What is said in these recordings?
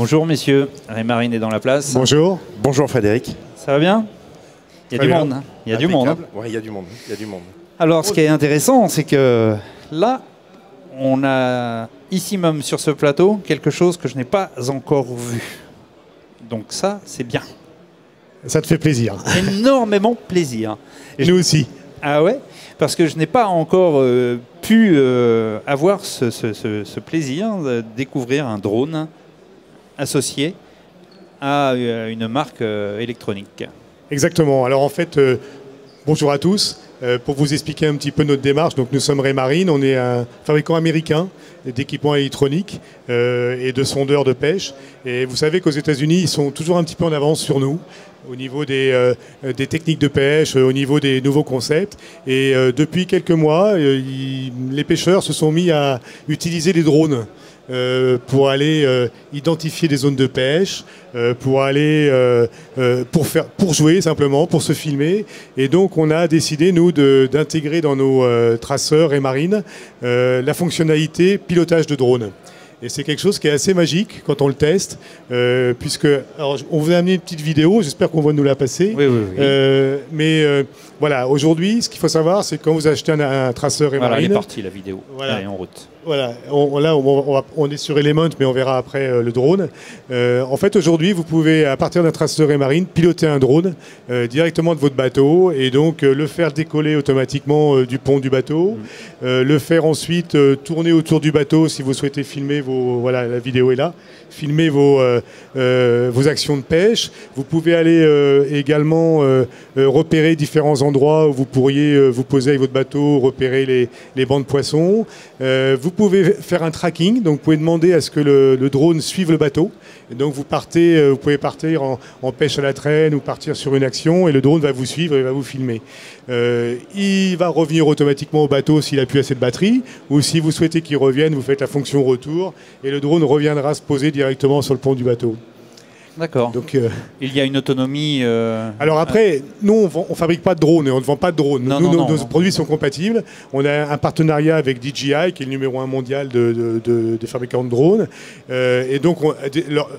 Bonjour messieurs, Rémarine est dans la place. Bonjour. Bonjour Frédéric. Ça va bien? Il y a du monde. Hein. Il y a du monde. Oui, il y a du monde. Il y a du monde. Alors ce qui est intéressant, c'est que là, on a ici même sur ce plateau quelque chose que je n'ai pas encore vu. Donc ça, c'est bien. Ça te fait plaisir. Énormément plaisir. Et nous aussi. Ah ouais? Parce que je n'ai pas encore pu avoir ce plaisir de découvrir un drone associé à une marque électronique. Exactement. Alors en fait, bonjour à tous. Pour vous expliquer un petit peu notre démarche, donc nous sommes Rémarine, on est un fabricant américain d'équipements électroniques et de sondeurs de pêche. Et vous savez qu'aux États-Unis, ils sont toujours un petit peu en avance sur nous au niveau des techniques de pêche, au niveau des nouveaux concepts. Et depuis quelques mois, les pêcheurs se sont mis à utiliser les drones pour aller identifier des zones de pêche, pour aller pour jouer simplement, pour se filmer. Et donc on a décidé nous d'intégrer dans nos traceurs Rémarine la fonctionnalité pilotage de drone. Et c'est quelque chose qui est assez magique quand on le teste, puisque alors, on vous a amené une petite vidéo, j'espère qu'on va nous la passer. Oui. Mais voilà, aujourd'hui, ce qu'il faut savoir, c'est que quand vous achetez un traceur Rémarine... Voilà, elle est partie la vidéo, voilà. elle est en route. Voilà, on est sur Element, mais on verra après le drone. En fait, aujourd'hui, vous pouvez, à partir d'un traceur Rémarine, piloter un drone directement de votre bateau et donc le faire décoller automatiquement du pont du bateau, le faire ensuite tourner autour du bateau si vous souhaitez filmer vos... Voilà, la vidéo est là. Filmer vos actions de pêche. Vous pouvez aller également repérer différents endroits où vous pourriez vous poser avec votre bateau, repérer les bancs de poissons. Vous pouvez faire un tracking, donc vous pouvez demander à ce que le drone suive le bateau. Et donc vous pouvez partir en pêche à la traîne ou partir sur une action et le drone va vous suivre et va vous filmer. Il va revenir automatiquement au bateau s'il a plus assez de batterie, ou si vous souhaitez qu'il revienne, vous faites la fonction retour et le drone reviendra se poser directement sur le pont du bateau. D'accord. Donc, il y a une autonomie... Alors après, nous, on ne fabrique pas de drones et on ne vend pas de drones. Nos produits sont compatibles. On a un partenariat avec DJI, qui est le numéro 1 mondial des fabricants de drones. Et donc,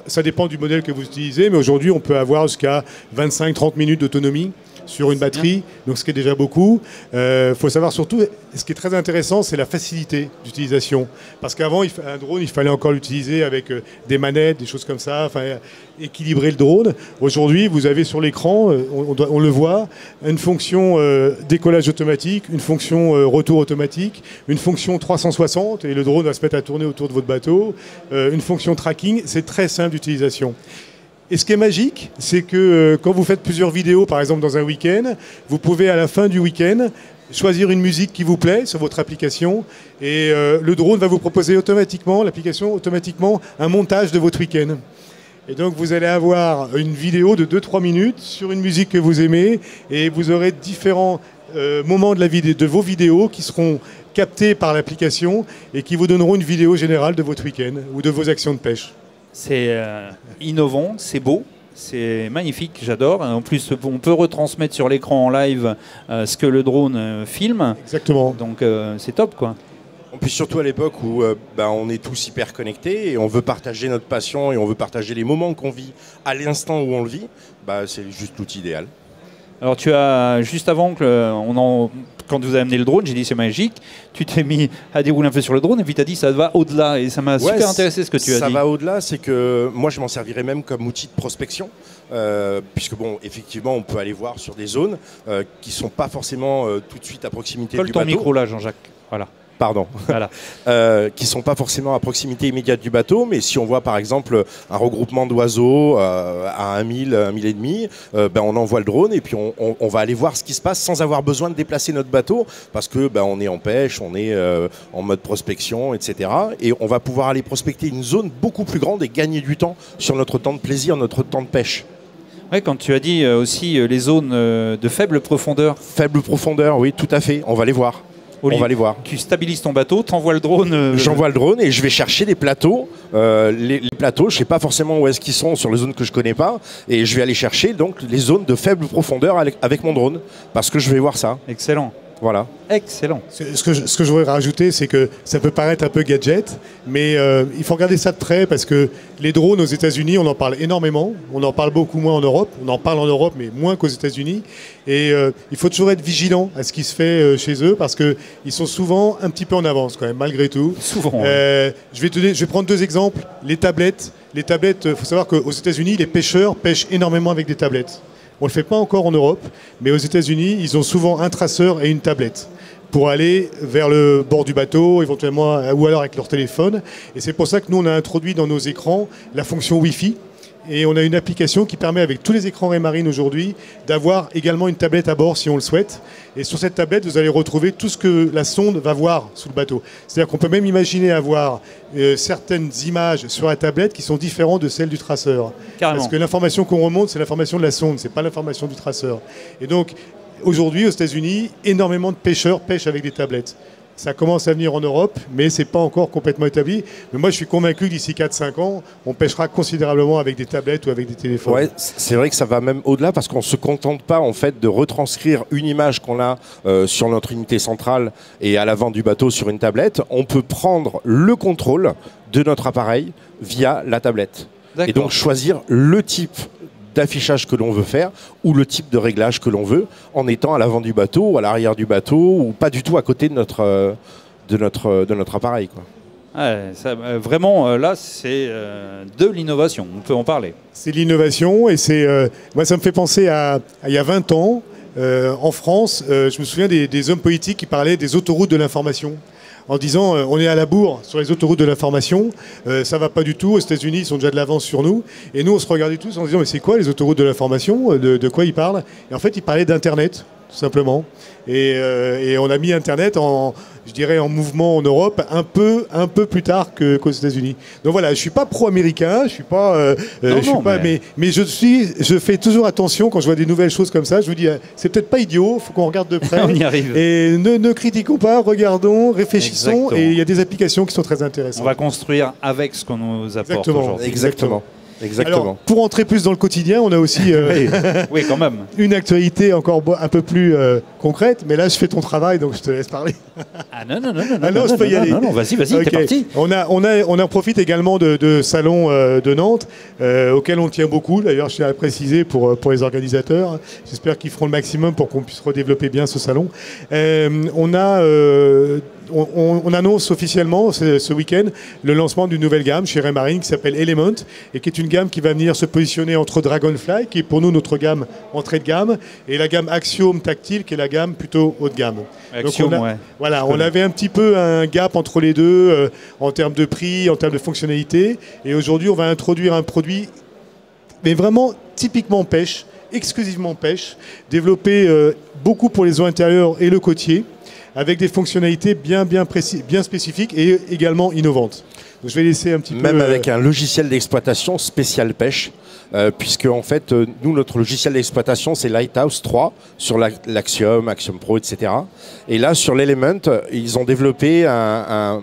ça dépend du modèle que vous utilisez, mais aujourd'hui, on peut avoir jusqu'à 25-30 minutes d'autonomie sur une batterie, donc ce qui est déjà beaucoup. Faut savoir surtout, ce qui est très intéressant, c'est la facilité d'utilisation. Parce qu'avant, un drone, il fallait encore l'utiliser avec des manettes, des choses comme ça, enfin, équilibrer le drone. Aujourd'hui, vous avez sur l'écran, on le voit, une fonction décollage automatique, une fonction retour automatique, une fonction 360, et le drone va se mettre à tourner autour de votre bateau, une fonction tracking, c'est très simple d'utilisation. Et ce qui est magique, c'est que quand vous faites plusieurs vidéos, par exemple dans un week-end, vous pouvez à la fin du week-end choisir une musique qui vous plaît sur votre application et le drone va vous proposer automatiquement, l'application automatiquement, un montage de votre week-end. Et donc vous allez avoir une vidéo de 2-3 minutes sur une musique que vous aimez et vous aurez différents moments de vos vidéos qui seront captés par l'application et qui vous donneront une vidéo générale de votre week-end ou de vos actions de pêche. C'est innovant, c'est beau, c'est magnifique, j'adore. En plus, on peut retransmettre sur l'écran en live ce que le drone filme. Exactement. Donc c'est top, quoi. En plus, surtout à l'époque où on est tous hyper connectés et on veut partager notre passion et on veut partager les moments qu'on vit à l'instant où on le vit, c'est juste l'outil idéal. Alors tu as, juste avant que quand vous avez amené le drone, j'ai dit c'est magique, tu t'es mis à dérouler un peu sur le drone et puis tu as dit ça va au-delà et ça m'a super intéressé ce que tu as dit. Ça va au-delà, c'est que moi je m'en servirais même comme outil de prospection, puisque effectivement on peut aller voir sur des zones qui ne sont pas forcément tout de suite à proximité du bateau. Colle ton micro là Jean-Jacques, voilà. Pardon, voilà. Qui ne sont pas forcément à proximité immédiate du bateau, mais si on voit par exemple un regroupement d'oiseaux à 1 000, 1 000 et demi, on envoie le drone et puis on va aller voir ce qui se passe sans avoir besoin de déplacer notre bateau parce que on est en pêche, on est en mode prospection, etc. Et on va pouvoir aller prospecter une zone beaucoup plus grande et gagner du temps sur notre temps de plaisir, notre temps de pêche. Ouais, quand tu as dit aussi les zones de faible profondeur. Faible profondeur, oui, tout à fait, on va les voir. On va les voir. Tu stabilises ton bateau, t'envoies le drone. J'envoie le drone et je vais chercher des plateaux. Les plateaux, je ne sais pas forcément où est-ce qu'ils sont sur les zones que je ne connais pas. Et je vais aller chercher donc les zones de faible profondeur avec mon drone. Parce que je vais voir ça. Excellent. Voilà. Excellent. Ce que je voudrais rajouter, c'est que ça peut paraître un peu gadget, mais il faut regarder ça de près parce que les drones aux États-Unis, on en parle énormément. On en parle beaucoup moins en Europe. On en parle en Europe, mais moins qu'aux États-Unis. Et il faut toujours être vigilant à ce qui se fait chez eux parce qu'ils sont souvent un petit peu en avance quand même, malgré tout. Souvent. Je vais prendre 2 exemples. Les tablettes. Les tablettes, il faut savoir qu'aux États-Unis, les pêcheurs pêchent énormément avec des tablettes. On ne le fait pas encore en Europe, mais aux États-Unis, ils ont souvent un traceur et une tablette pour aller vers le bord du bateau, éventuellement, ou alors avec leur téléphone. Et c'est pour ça que nous, on a introduit dans nos écrans la fonction Wi-Fi. Et on a une application qui permet, avec tous les écrans Raymarine aujourd'hui, d'avoir également une tablette à bord si on le souhaite. Et sur cette tablette, vous allez retrouver tout ce que la sonde va voir sous le bateau. C'est-à-dire qu'on peut même imaginer avoir certaines images sur la tablette qui sont différentes de celles du traceur. Carrément. Parce que l'information qu'on remonte, c'est l'information de la sonde, c'est pas l'information du traceur. Et donc, aujourd'hui, aux États-Unis, énormément de pêcheurs pêchent avec des tablettes. Ça commence à venir en Europe, mais ce n'est pas encore complètement établi. Mais moi, je suis convaincu que d'ici 4-5 ans, on pêchera considérablement avec des tablettes ou avec des téléphones. Ouais, c'est vrai que ça va même au-delà parce qu'on ne se contente pas en fait de retranscrire une image qu'on a sur notre unité centrale et à l'avant du bateau sur une tablette. On peut prendre le contrôle de notre appareil via la tablette. Et donc choisir le type d'affichage que l'on veut faire ou le type de réglage que l'on veut en étant à l'avant du bateau ou à l'arrière du bateau ou pas du tout à côté de notre appareil, quoi. Vraiment, là, c'est de l'innovation. On peut en parler. C'est de l'innovation et moi, ça me fait penser à il y a 20 ans, en France, je me souviens des hommes politiques qui parlaient des autoroutes de l'information. En disant on est à la bourre sur les autoroutes de l'information, ça va pas du tout, aux États-Unis ils sont déjà de l'avance sur nous, et nous on se regardait tous en disant mais c'est quoi les autoroutes de l'information, de quoi ils parlent? Et en fait ils parlaient d'Internet, tout simplement, et on a mis Internet en mouvement en Europe un peu plus tard qu'aux États-Unis. Donc voilà, je suis pas pro-américain, je suis pas, mais je fais toujours attention quand je vois des nouvelles choses comme ça. Je vous dis, c'est peut-être pas idiot, faut qu'on regarde de près. On y arrive. Et ne critiquons pas, regardons, réfléchissons. Exactement. Et il y a des applications qui sont très intéressantes. On va construire avec ce qu'on nous apporte aujourd'hui. Exactement. Alors, pour entrer plus dans le quotidien, on a aussi oui, quand même. une actualité encore un peu plus concrète, mais là je fais ton travail, donc je te laisse parler. Ah non, je peux y aller. Non, vas-y, okay. T'es parti. On en profite également de salons de Nantes, auxquels on tient beaucoup, d'ailleurs je tiens à le préciser pour les organisateurs. J'espère qu'ils feront le maximum pour qu'on puisse redévelopper bien ce salon. On annonce officiellement ce week-end le lancement d'une nouvelle gamme chez Raymarine qui s'appelle Element et qui est une gamme qui va venir se positionner entre Dragonfly, qui est pour nous notre gamme entrée de gamme, et la gamme Axiom Tactile, qui est la gamme plutôt haut de gamme. Axiom, donc on avait un petit peu un gap entre les deux en termes de prix, en termes de fonctionnalité, et aujourd'hui on va introduire un produit mais vraiment typiquement pêche, exclusivement pêche, développé beaucoup pour les eaux intérieures et le côtier, avec des fonctionnalités bien spécifiques et également innovantes. Donc je vais laisser un petit peu... Même avec un logiciel d'exploitation spécial pêche, puisque en fait, nous, notre logiciel d'exploitation, c'est Lighthouse 3, sur l'Axiom, Axiom Pro, etc. Et là, sur l'Element, ils ont développé un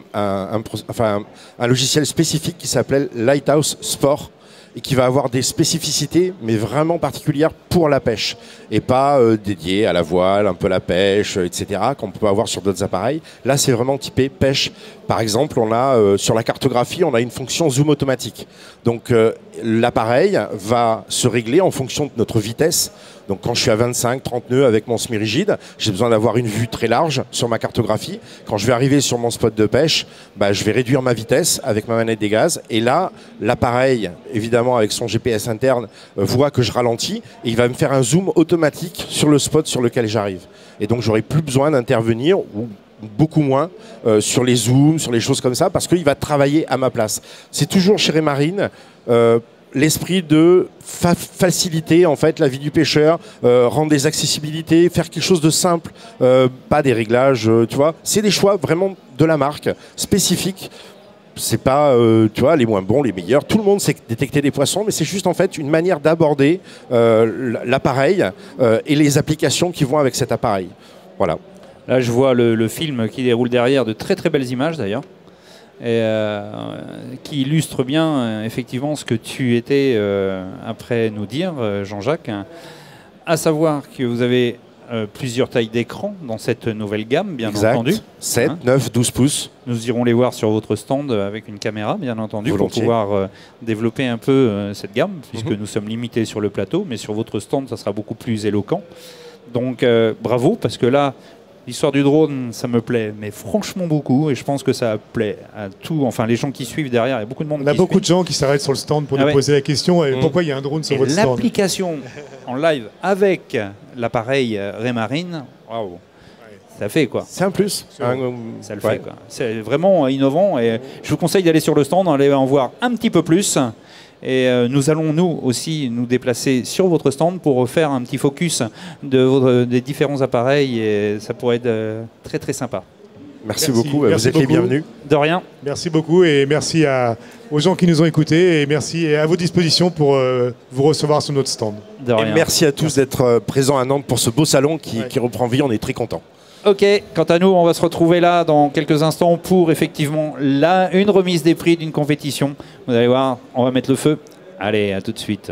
logiciel spécifique qui s'appelle Lighthouse Sport, et qui va avoir des spécificités, mais vraiment particulières pour la pêche, et pas dédiées à la voile, un peu la pêche, etc., qu'on peut avoir sur d'autres appareils. Là, c'est vraiment typé pêche. Par exemple, on a sur la cartographie, on a une fonction zoom automatique. Donc, l'appareil va se régler en fonction de notre vitesse. Donc, quand je suis à 25, 30 nœuds avec mon semi-rigide, j'ai besoin d'avoir une vue très large sur ma cartographie. Quand je vais arriver sur mon spot de pêche, je vais réduire ma vitesse avec ma manette des gaz. Et là, l'appareil, évidemment, avec son GPS interne, voit que je ralentis et il va me faire un zoom automatique sur le spot sur lequel j'arrive. Et donc, j'aurai plus besoin d'intervenir ou beaucoup moins sur les zooms, sur les choses comme ça, parce qu'il va travailler à ma place. C'est toujours chez Raymarine l'esprit de faciliter en fait la vie du pêcheur, rendre des accessibilités, faire quelque chose de simple, pas des réglages, tu vois. C'est des choix vraiment de la marque, spécifiques. C'est pas tu vois, les moins bons, les meilleurs. Tout le monde sait détecter des poissons, mais c'est juste en fait une manière d'aborder l'appareil et les applications qui vont avec cet appareil. Voilà. Là, je vois le film qui déroule derrière, de très très belles images d'ailleurs, et qui illustre bien effectivement ce que tu étais après nous dire, Jean-Jacques, à savoir que vous avez plusieurs tailles d'écran dans cette nouvelle gamme, bien exact. entendu. 7, 9, 12 pouces. Nous irons les voir sur votre stand avec une caméra, bien entendu, Volontiers. pour pouvoir développer un peu cette gamme, puisque nous sommes limités sur le plateau, mais sur votre stand, ça sera beaucoup plus éloquent. Donc bravo, parce que là, l'histoire du drone, ça me plaît, mais franchement beaucoup, et je pense que ça plaît à tout, enfin les gens qui suivent derrière, il y a beaucoup de monde. On a beaucoup de gens qui s'arrêtent sur le stand pour nous poser la question pourquoi il y a un drone sur votre stand. L'application en live avec l'appareil Raymarine, waouh, ça fait quoi. C'est un plus. Ça le fait quoi. C'est vraiment innovant et je vous conseille d'aller sur le stand, d'aller en voir un petit peu plus. Et nous allons, nous aussi, nous déplacer sur votre stand pour faire un petit focus des différents appareils et ça pourrait être très très sympa. Merci beaucoup, vous êtes les bienvenus. De rien. Merci beaucoup et merci aux gens qui nous ont écoutés et merci et à vos dispositions pour vous recevoir sur notre stand. De rien. Et merci à tous d'être présents à Nantes pour ce beau salon qui reprend vie, on est très contents. Ok, quant à nous, on va se retrouver là dans quelques instants pour effectivement une remise des prix d'une compétition. Vous allez voir, on va mettre le feu. Allez, à tout de suite.